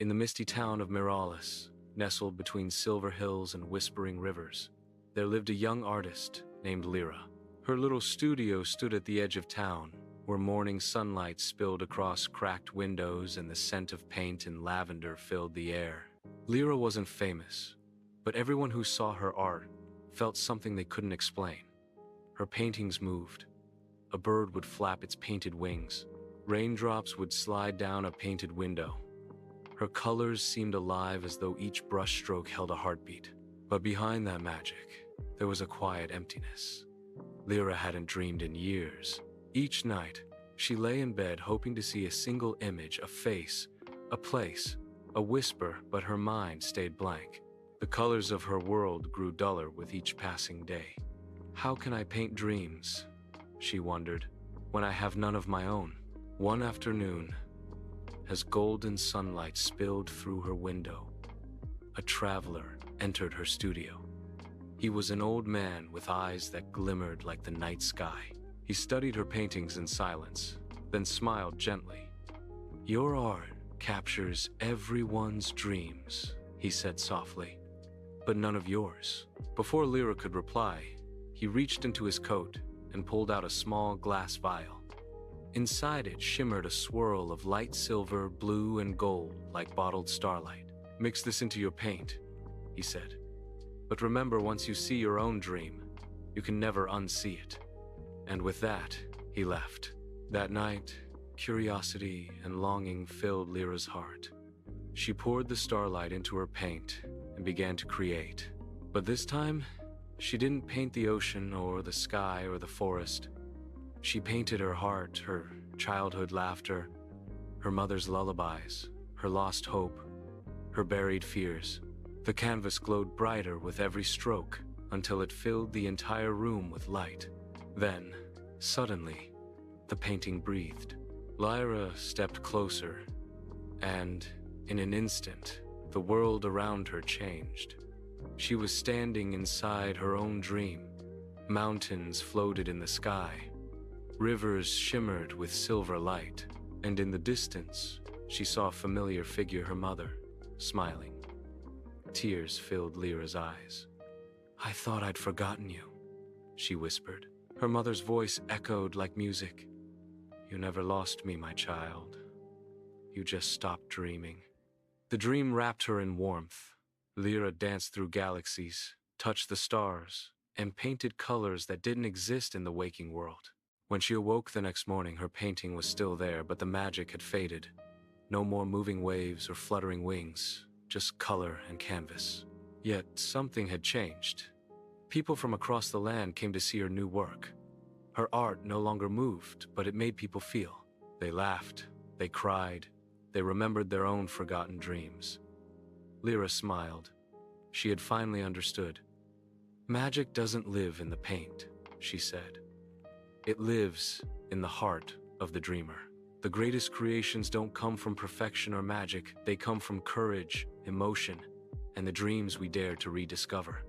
In the misty town of Miralis, nestled between silver hills and whispering rivers, there lived a young artist named Lyra. Her little studio stood at the edge of town, where morning sunlight spilled across cracked windows and the scent of paint and lavender filled the air. Lyra wasn't famous, but everyone who saw her art felt something they couldn't explain. Her paintings moved. A bird would flap its painted wings. Raindrops would slide down a painted window. Her colors seemed alive as though each brushstroke held a heartbeat. But behind that magic, there was a quiet emptiness. Lyra hadn't dreamed in years. Each night, she lay in bed hoping to see a single image, a face, a place, a whisper, but her mind stayed blank. The colors of her world grew duller with each passing day. How can I paint dreams, she wondered, when I have none of my own? One afternoon, as golden sunlight spilled through her window, a traveler entered her studio. He was an old man with eyes that glimmered like the night sky. He studied her paintings in silence, then smiled gently. "Your art captures everyone's dreams," he said softly, "but none of yours." Before Lyra could reply, he reached into his coat and pulled out a small glass vial. Inside it shimmered a swirl of light silver, blue, and gold like bottled starlight. "Mix this into your paint," he said. "But remember, once you see your own dream, you can never unsee it." And with that, he left. That night, curiosity and longing filled Lyra's heart. She poured the starlight into her paint and began to create. But this time, she didn't paint the ocean or the sky or the forest. She painted her heart, her childhood laughter, her mother's lullabies, her lost hope, her buried fears. The canvas glowed brighter with every stroke until it filled the entire room with light. Then, suddenly, the painting breathed. Lyra stepped closer, and, in an instant, the world around her changed. She was standing inside her own dream. Mountains floated in the sky. Rivers shimmered with silver light, and in the distance, she saw a familiar figure, her mother, smiling. Tears filled Lyra's eyes. "I thought I'd forgotten you," she whispered. Her mother's voice echoed like music. "You never lost me, my child. You just stopped dreaming." The dream wrapped her in warmth. Lyra danced through galaxies, touched the stars, and painted colors that didn't exist in the waking world. When she awoke the next morning, her painting was still there, but the magic had faded. No more moving waves or fluttering wings, just color and canvas. Yet something had changed. People from across the land came to see her new work. Her art no longer moved, but it made people feel. They laughed, they cried, they remembered their own forgotten dreams. Lyra smiled. She had finally understood. "Magic doesn't live in the paint," she said. "It lives in the heart of the dreamer." The greatest creations don't come from perfection or magic. They come from courage, emotion, and the dreams we dare to rediscover.